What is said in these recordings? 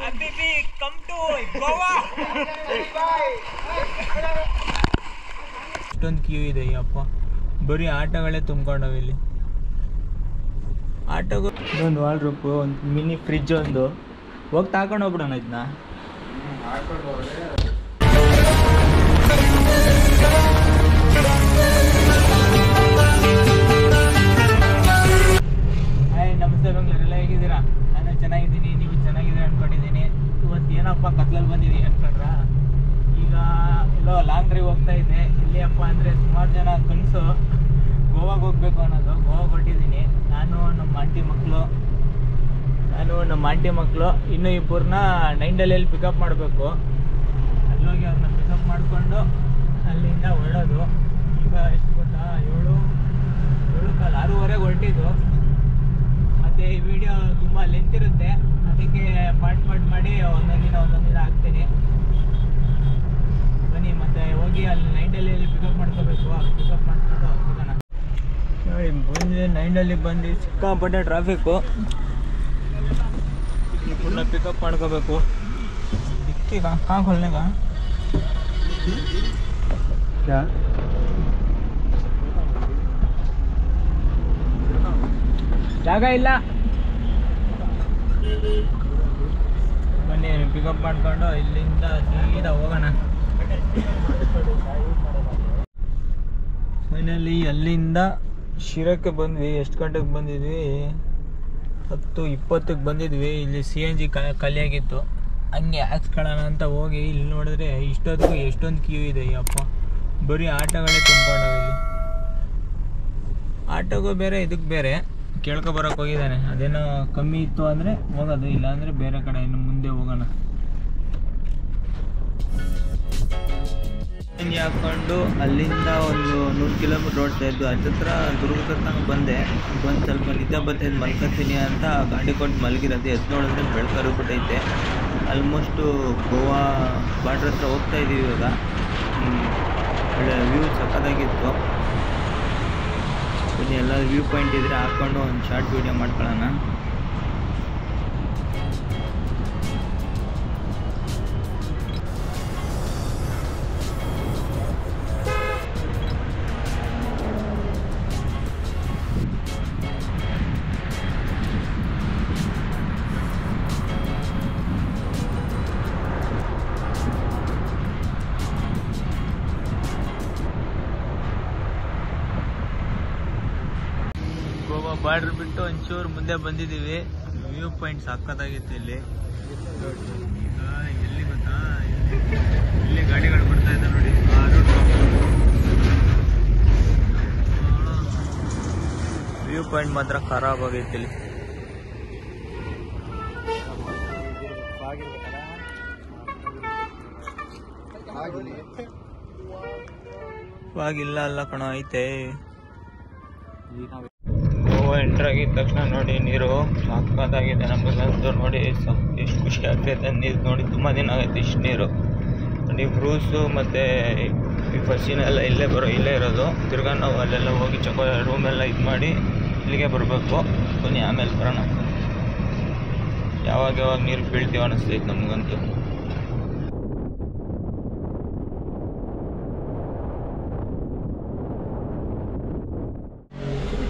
Habibi, come to Goa. ಇಷ್ಟೊಂದು Q ಇದೆ ಅಪ್ಪ, ಬರೀ ಆಟೋಗಳೇ ತುಂಬ್ಕೊಂಡವೆ ಇಲ್ಲಿ. ಆಟೋಗಳು ಒಂದು ವಾಲ್ಡ್ರೋಪು, ಒಂದು ಮಿನಿ ಫ್ರಿಜ್, ಒಂದು ಹೋಗಿ ತಗೊಂಡು ಹೋಗ್ಬಿಡೋಣ ಇದನ್ನ. ಹಾಯ್, ನಮಸ್ತೆ ಬೆಂಗಳೂರೆಲ್ಲ, ಹೇಗಿದ್ದೀರಾ? ನಾನು ಚೆನ್ನಾಗಿದ್ದೀನಿ, ನೀವು ಚೆನ್ನಾಗಿದ್ದೀರಾ ಅಂದ್ಕೊಂಡಿದ್ದೀನಿ. ಇವತ್ತು ಏನಪ್ಪ ಕತ್ಲಲ್ಲಿ ಬಂದಿದ್ದೀನಿ ಅಂದ್ಕೊಂಡ್ರ? ಈಗ ಎಲ್ಲೋ ಲಾಂಗ್ ಡ್ರೈವ್ ಹೋಗ್ತಾ ಇದ್ದೆ. ಇಲ್ಲಿ ಅಪ್ಪ ಅಂದರೆ ಸುಮಾರು ಜನ ಕನಸು ಗೋವಾಗೆ ಹೋಗ್ಬೇಕು ಅನ್ನೋದು. ಗೋವಾಗೆ ಹೊರಟಿದ್ದೀನಿ ನಾನು, ನಮ್ಮ ಆಂಟಿ ಮಕ್ಕಳು ಇನ್ನೂ ಇಬ್ಬರನ್ನ 9 ಡೇಲಲ್ಲಿ ಪಿಕಪ್ ಮಾಡಬೇಕು. ಅಲ್ಲೋಗಿ ಅವ್ರನ್ನ ಪಿಕಪ್ ಮಾಡಿಕೊಂಡು ಅಲ್ಲಿಂದ ಹೊರಡೋದು. ಈಗ ಎಷ್ಟು ಗೊತ್ತಾ, 6:15 ಹೊರಟಿದ್ದು. ಮತ್ತು ಈ ವಿಡಿಯೋ ತುಂಬ ಲೆಂತ್ ಇರುತ್ತೆ, ಅದಕ್ಕೆ ಪಾರ್ಟ್ ಮಾಡಿ ಒಂದೊಂದು ದಿನ ಹಾಕ್ತೀನಿ. ಬನ್ನಿ ಮತ್ತೆ ಹೋಗಿ ಅಲ್ಲಿ 9 ಡೇಲಲ್ಲಿ ಪಿಕಪ್ ಮಾಡ್ಕೋಬೇಕು. ಪಿಕಪ್ ಮಾಡ್ಕೊಂಡು ಹೋಗೋಣ. ನೋಡಿ ಬಂದು 9 ಡೇಲಿಗೆ ಬಂದು ಸಿಕ್ಕಾಪಟ್ಟೆ ಟ್ರಾಫಿಕ್ಕು. ಇಬ್ಬರನ್ನ ಪಿಕಪ್ ಮಾಡ್ಕೋಬೇಕು. ದಿಕ್ಕೀಗ ಕಾಂ ಖೋಲ್ನೆ का क्या ಜಾಗ ಇಲ್ಲ. ಬನ್ನಿ ಪಿಕಪ್ ಮಾಡ್ಕೊಂಡು ಇಲ್ಲಿಂದ ಸೀದಾ ಹೋಗೋಣ. ಫೈನಲಿ ಅಲ್ಲಿಂದ ಶಿರಕ್ಕೆ ಬಂದ್ವಿ. ಎಷ್ಟು ಗಂಟೆಗೆ ಬಂದಿದ್ವಿ? 10:20ಕ್ಕೆ ಬಂದಿದ್ವಿ. ಇಲ್ಲಿ CNG ಖಾಲಿಯಾಗಿತ್ತು, ಹಂಗೆ ಹಾಕ್ಸ್ಕೊಳ್ಳೋಣ ಅಂತ ಹೋಗಿ ಇಲ್ಲಿ ನೋಡಿದ್ರೆ ಇಷ್ಟೊತ್ತಿಗೂ ಎಷ್ಟೊಂದು ಕ್ಯೂ ಇದೆ ಅಪ್ಪ, ಬರೀ ಆಟೋಗಳೇ ತುಂಬ್ಕೊಂಡವೆ ಇಲ್ಲಿ. ಆಟೋಗೂ ಬೇರೆ ಇದಕ್ಕೆ ಬೇರೆ ಕೇಳ್ಕೊಬರೋಕೆ ಹೋಗಿದ್ದಾನೆ. ಅದೇನೋ ಕಮ್ಮಿ ಇತ್ತು ಅಂದರೆ ಹೋಗೋದು, ಇಲ್ಲಾಂದರೆ ಬೇರೆ ಕಡೆ ಇನ್ನು ಮುಂದೆ ಹೋಗೋಣ. ಹಾಕ್ಕೊಂಡು ಅಲ್ಲಿಂದ ಒಂದು 100 ಕಿಲೋಮೀಟ್ರ್ ರೋಡ್ ಇದ್ದು ಹತ್ತಿರ ದುರ್ಗದ ತನಕ ಬಂದು ಸ್ವಲ್ಪ ನಿದ್ದೆ ಬರ್ತೈತೆ, ಮಲ್ಕೊತೀನಿ ಅಂತ ಗಾಡಿ ಕೊಟ್ಟು ಮಲಗಿರೋದು. ಎದ್ದು ನೋಡಿದ್ರೆ ಬೆಳಕರಿಬಿಟ್ಟೈತೆ. ಆಲ್ಮೋಸ್ಟು ಗೋವಾ ಬಾರ್ಡ್ರ್ ಹತ್ರ ಹೋಗ್ತಾ ಇದ್ದೀವಿ ಇವಾಗ. ಒಳ್ಳೆ ವ್ಯೂ ಸಕ್ಕತ್ತಾಗಿತ್ತು. ಬನ್ನಿ ಎಲ್ಲ ವ್ಯೂ ಪಾಯಿಂಟ್ ಇದ್ದರೆ ಹಾಕ್ಕೊಂಡು ಒಂದು ಶಾರ್ಟ್ ವೀಡಿಯೋ ಮಾಡ್ಕೊಳ್ಳೋಣ. ಗೋವಾ ಬಾರ್ಡ್ರ್ ಬಿಟ್ಟು ಒಂಚೂರು ಮುಂದೆ ಬಂದಿದ್ದೀವಿ. ವ್ಯೂ ಪಾಯಿಂಟ್ ಸಕ್ಕತ್ತಾಗಿತ್ತು ಇಲ್ಲಿ. ಈಗ ಎಲ್ಲಿ ಗೊತ್ತಾ, ಇಲ್ಲಿ ಗಾಡಿಗಳು ಬರ್ತಾ ಇದೆ ನೋಡಿ. ವ್ಯೂ ಪಾಯಿಂಟ್ ಮಾತ್ರ ಖರಾಬ್ ಆಗೈತೆ ಇಲ್ಲಿ. ಇವಾಗಿಲ್ಲ ಅಲ್ಲ ಕಣ, ಐತೆ. ಗೋವಾ ಎಂಟ್ರ್ ಆಗಿದ ತಕ್ಷಣ ನೋಡಿ ನೀರು ಸಾಕಾಗಿದೆ. ನಮಗಂತೂ ನೋಡಿ ಎಷ್ಟು ಖುಷಿ ಆಗ್ತೈತೆ ನೀರು ನೋಡಿ. ತುಂಬ ದಿನ ಆಗೈತೆ ಇಷ್ಟು ನೀರು ನೋಡಿ. ಕ್ರೂಸು ಮತ್ತು ಈ ಫಸ್ಸಿನೆಲ್ಲ ಇಲ್ಲೇ ಇರೋದು. ತಿರ್ಗಾ ನಾವು ಅಲ್ಲೆಲ್ಲ ಹೋಗಿ ರೂಮೆಲ್ಲ ಇದು ಮಾಡಿ ಇಲ್ಲಿಗೆ ಬರಬೇಕು. ಬನ್ನಿ ಆಮೇಲೆ ಬರೋಣ. ಯಾವಾಗ ನೀರು ಬೀಳ್ತೀವಿ ಅನ್ನಿಸ್ತೈತೆ ನಮಗಂತೂ.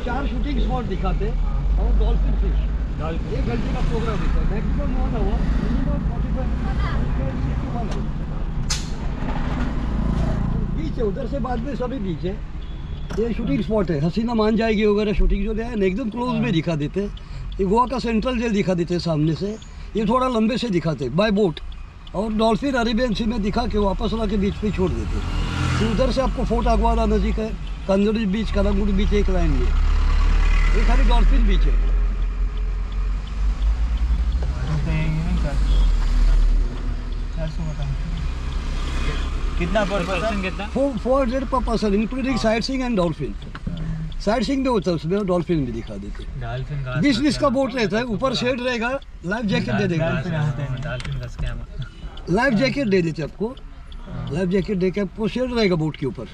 चार शूटिंग स्पॉट दिखाते और डॉल्फिन फिश 1 घंटे का प्रोग्राम दिखा। मैक्सिमम 1 आवर, मिनिमम 45 बीच है। उधर से बाद में सभी बीच है। ये शूटिंग स्पॉट है। हसीना मान जाएगी वगैरह शूटिंग जो है एकदम क्लोज में दिखा देते। ये गोवा का सेंट्रल जेल दिखा देते सामने से। ये थोड़ा लंबे से दिखाते बाय बोट। और डॉल्फिन अरेबियन सी में दिखा के वापस ला के बीच पे छोड़ देते। तो उधर से आपको फोर्ट अगवादा नज़दीक है, कंजोली बीच, कलांगुड़ी बीच एक लाइन में। ये खाली डॉल्फिन बीच है। कितना पर पर्सन? कितना? 400 पर person including sight seeing and dolphin. Sight seeing भी होता है उसमें, डॉल्फिन भी दिखा देते। 20 का बोट रहता है, ऊपर शेड रहेगा, लाइफ जैकेट दे देगा। लाइफ जैकेट दे देते आपको, लाइफ जैकेट दे के आपको शेड रहेगा बोट के ऊपर।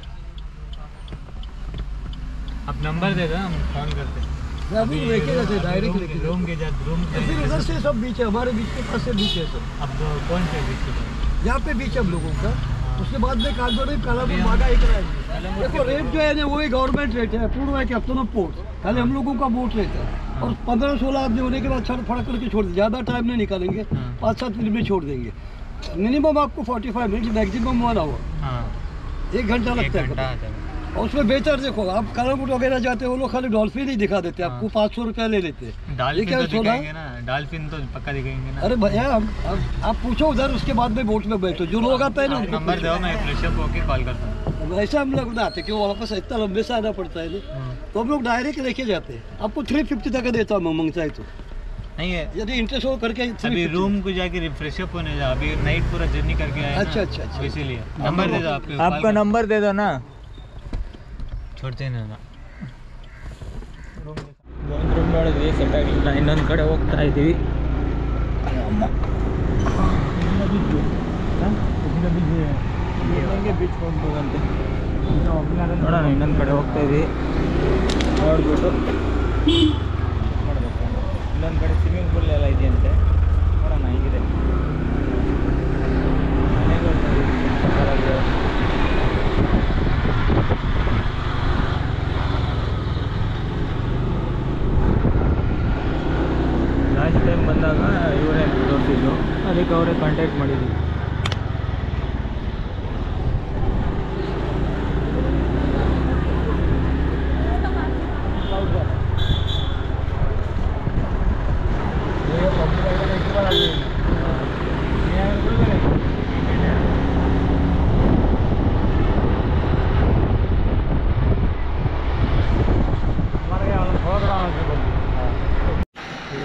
आप नंबर दे दो, हम फोन करते हैं। मैं अभी लेके गए थे डायरेक्ट लेके रूम के रूम फिर उधर से सब बीच है, हमारे बीच के पास से बीच है सब। अब कौन से बीच के पास? यहाँ पे बीच है हम लोगों का। उसके बाद में कालबोरी कालापुर बागा एक रहेंगे। देखो रेट जो है ना वही गवर्नमेंट रेट है, पूर्ण है कैप्टन ऑफ पोर्ट, खाली हम लोगों का बोट रेट है। और 15-16 आदमी होने के बाद छड़ फड़क करके छोड़ देंगे, ज़्यादा टाइम नहीं निकालेंगे, 5-7 मिनट में छोड़ देंगे। मिनिमम आपको 45 मिनट, मैक्सिमम 1 आवर, 1 घंटा लगता है। और उसमें बेहतर देखो, आप कालापुर वगैरह जाते हो, वो लोग खाली डॉल्फिन ही दिखा देते हैं, आपको 500 रुपया ले लेते हैं। डॉल्फिन तो दिखाएंगे ना, डॉल्फिन तो पक्का दिखाएंगे ना। अरे भैया आप पूछो उधर, उसके बाद में बोट में बैठो, जो लोग आता है ना उनको नंबर दो, मैं फ्रेशअप होके कॉल करता हूँ। ऐसा हम लोग ना आते, क्यों वापस इतना लंबे से आना पड़ता है ना, तो हम लोग डायरेक्ट लेके जाते हैं। आपको 350 तक देता हूँ, मांगता है तो नहीं है, यदि इंटरेस्ट हो करके अभी रूम को जाके रिफ्रेशअप होने जा, अभी नाइट पूरा जर्नी करके आए। अच्छा, इसीलिए नंबर दे दो, आपका नंबर दे दो ना, छोड़ते ना। ರೂಮ್ ನೋಡಿದ್ವಿ, ಸೆಟ್ ಆಗಲಿಲ್ಲ, ಇನ್ನೊಂದು ಕಡೆ ಹೋಗ್ತಾ ಇದ್ದೀವಿ. ಬೀಚ್ ಹೋಗ್ಬೋದಂತೆ, ನೋಡೋಣ. ಇನ್ನೊಂದು ಕಡೆ ಹೋಗ್ತಾ ಇದ್ವಿ, ನೋಡ್ಬಿಟ್ಟು ಮಾಡಬೇಕು. ಇನ್ನೊಂದು ಕಡೆ ಸ್ವಿಮ್ಮಿಂಗ್ ಪೂಲ್ ಎಲ್ಲ ಇದೆಯಂತೆ, ನೋಡೋಣ ಹೇಗಿದೆ. ಮನೆಗೆ ಹೋಗ್ತಾ ಇದ್ದೀವಿ. ಲಾಸ್ಟ್ ಟೈಮ್ ಬಂದಾಗ ಇವರೇ ತೋರಿಸಿದ್ದು, ಅದಕ್ಕೆ ಅವರೇ ಕಾಂಟ್ಯಾಕ್ಟ್ ಮಾಡಿದ್ವಿ.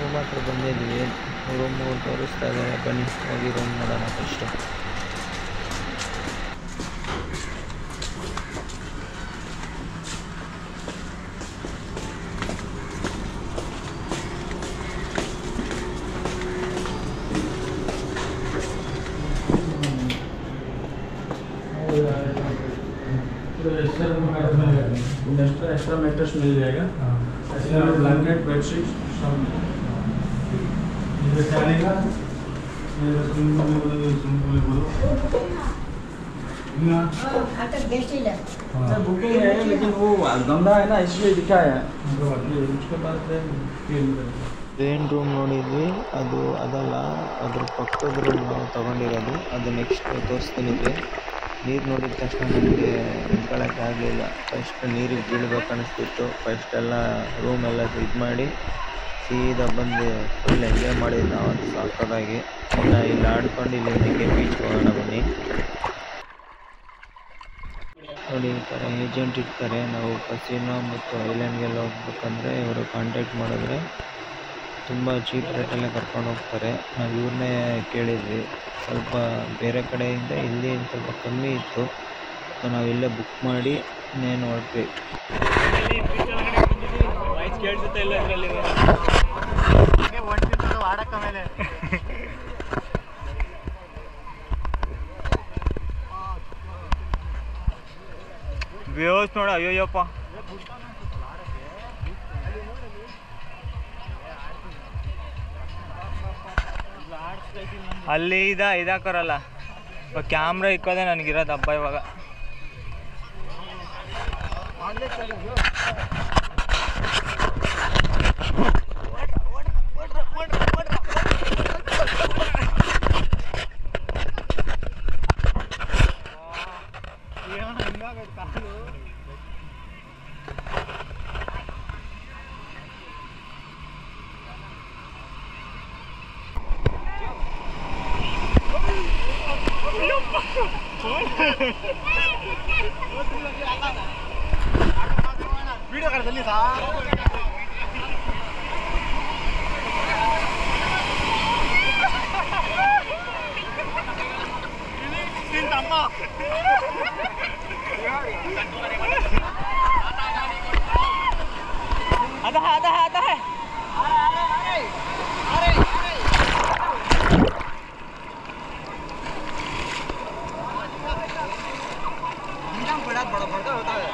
ರೂಮ್ ಹತ್ರ ಬಂದಿದ್ವಿ, ರೂಮ್ ತೋರಿಸ್ತಾ ಇದ್ದಾರೆ, ಬನ್ನಿ ಹೋಗಿ ರೂಮ್ ನೋಡೋಣ ಫಸ್ಟು. एक्स्ट्रा मैट्रेस मिल जाएगा, ब्लैंकेट, बेडशीट सब चलेगा। बुकिंग है लेकिन वो गंदा है ना, इसलिए दिखाया है। उसके बाद ಏನು ರೂಮ್ ನೋಡಿದ್ವಿ, ಅದಲ್ಲ, ಅದ್ರ ಪಕ್ಕದ ರೂಮ್ ನಾವು ತೊಗೊಂಡಿರೋದು. ಅದು ನೆಕ್ಸ್ಟ್ ತೋರಿಸ್ತೀನಿ. ನೀರು ನೋಡಿದ ತಕ್ಷಣ ನನಗೆ ನಿಂತ್ಕೊಳ್ಳೋಕ್ಕೆ ಆಗಲಿಲ್ಲ. ಫಸ್ಟ್ ನೀರಿಗೆ ಬೀಳ್ಬೇಕು ಅನ್ನಿಸ್ತಿತ್ತು. ಫಸ್ಟ್ ಎಲ್ಲ ರೂಮೆಲ್ಲ ಇದು ಮಾಡಿ ಸೀದಾ ಬಂದು ಫುಲ್ ಎಂಜಾಯ್ ಮಾಡಿದ್ದು ನಾವು ಸಾಕೋದಾಗಿ. ಇನ್ನು ಇಲ್ಲಿ ಆಡ್ಕೊಂಡು ಇಲ್ಲಿ ಹಿಂಗೆ ಬೀಚ್ಗೆ ಹೋಗೋಣ ಬನ್ನಿ. ನೋಡಿ, ಈ ಥರ ಏಜೆಂಟ್ ಇರ್ತಾರೆ. ನಾವು ಕಸಿನೋ ಮತ್ತು ಐಲ್ಯಾಂಡ್ಗೆಲ್ಲ ಹೋಗ್ಬೇಕಂದ್ರೆ ಇವರು ಕಾಂಟ್ಯಾಕ್ಟ್ ಮಾಡಿದ್ರೆ ತುಂಬ ಚೀಪ್ ರೇಟಲ್ಲೇ ಕರ್ಕೊಂಡು ಹೋಗ್ತಾರೆ. ನಾವು ಇವ್ರನ್ನೇ ಕೇಳಿದ್ವಿ. ಸ್ವಲ್ಪ ಬೇರೆ ಕಡೆಯಿಂದ ಇಲ್ಲಿ ಸ್ವಲ್ಪ ಕಮ್ಮಿ ಇತ್ತು, ಸೊ ನಾವು ಇಲ್ಲೇ ಬುಕ್ ಮಾಡಿ ಇನ್ನೇನು ಹೊರಟ್ವಿ. ವ್ಯೂಸ್ ನೋಡ, ಅಯ್ಯೋಯ್ಯಪ್ಪ, ಅಲ್ಲಿ ಇದಾಕರಲ್ಲ ಕ್ಯಾಮ್ರಾ ಇಕ್ಕೋದೆ ನನಗಿರೋದು ಹಬ್ಬ ಇವಾಗ. वीडियो कर जल्दी था। आता है बड़ा होता है।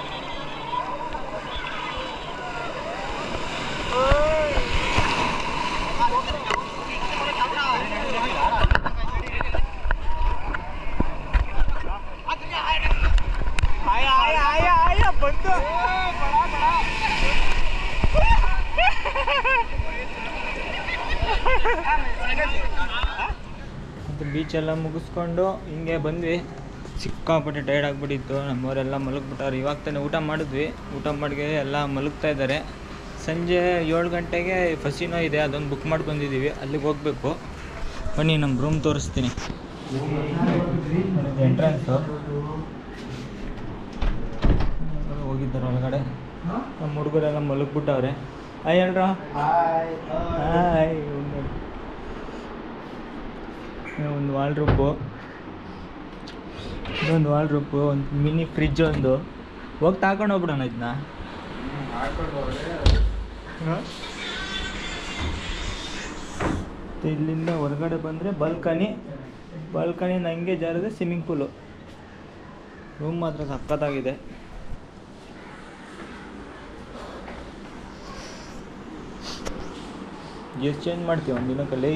ಮತ್ತು ಬೀಚೆಲ್ಲ ಮುಗಿಸ್ಕೊಂಡು ಹಿಂಗೆ ಬಂದ್ವಿ. ಸಿಕ್ಕಾಪಟ್ಟೆ ಟೈರ್ಡ್ ಆಗಿಬಿಟ್ಟಿತ್ತು. ನಮ್ಮವರೆಲ್ಲ ಮಲಗ್ಬಿಟ್ಟವ್ರು. ಇವಾಗ ತಾನೇ ಊಟ ಮಾಡಿದ್ವಿ. ಊಟ ಮಾಡಿಗೆ ಎಲ್ಲ ಮಲಗ್ತಾ ಇದ್ದಾರೆ. ಸಂಜೆ 7 ಗಂಟೆಗೆ ಫಸಿನೋ ಇದೆ, ಅದೊಂದು ಬುಕ್ ಮಾಡ್ಕೊಂಡಿದ್ದೀವಿ, ಅಲ್ಲಿಗೆ ಹೋಗಬೇಕು. ಬನ್ನಿ ನಮ್ಮ ರೂಮ್ ತೋರಿಸ್ತೀನಿ. ಎಂಟ್ರೆನ್ಸು ಹೋಗಿದ್ದಾರೆ ಒಳಗಡೆ. ನಮ್ಮ ಹುಡುಗರೆಲ್ಲ ಮಲಗ್ಬಿಟ್ಟವ್ರೆ. ಹಾಯ್ ಹೇಳ್ರ. ಹಾಯ್. ಒಂದು ವಾಲ್ರೂಪು, ಇದೊಂದು ವಾಲ್ರೂಪು, ಒಂದು ಮಿನಿ ಫ್ರಿಜ್, ಒಂದು ಹೋಗಿ ತಗೊಂಡು ಹೋಗ್ಬಿಡೋಣ ಇದನ್ನ. ಇಲ್ಲಿಂದ ಹೊರಗಡೆ ಬಂದರೆ ಬಾಲ್ಕನಿ ನಂಗೆ ಜಾರದೆ ಸ್ವಿಮ್ಮಿಂಗ್ ಪೂಲು. ರೂಮ್ ಮಾತ್ರ ಸಖತ್ತಾಗಿದೆ. ಎಷ್ಟು ಚೇಂಜ್ ಮಾಡ್ತೀವಿ ಒಂದು ದಿನಕ್ಕಲ್ಲಿ?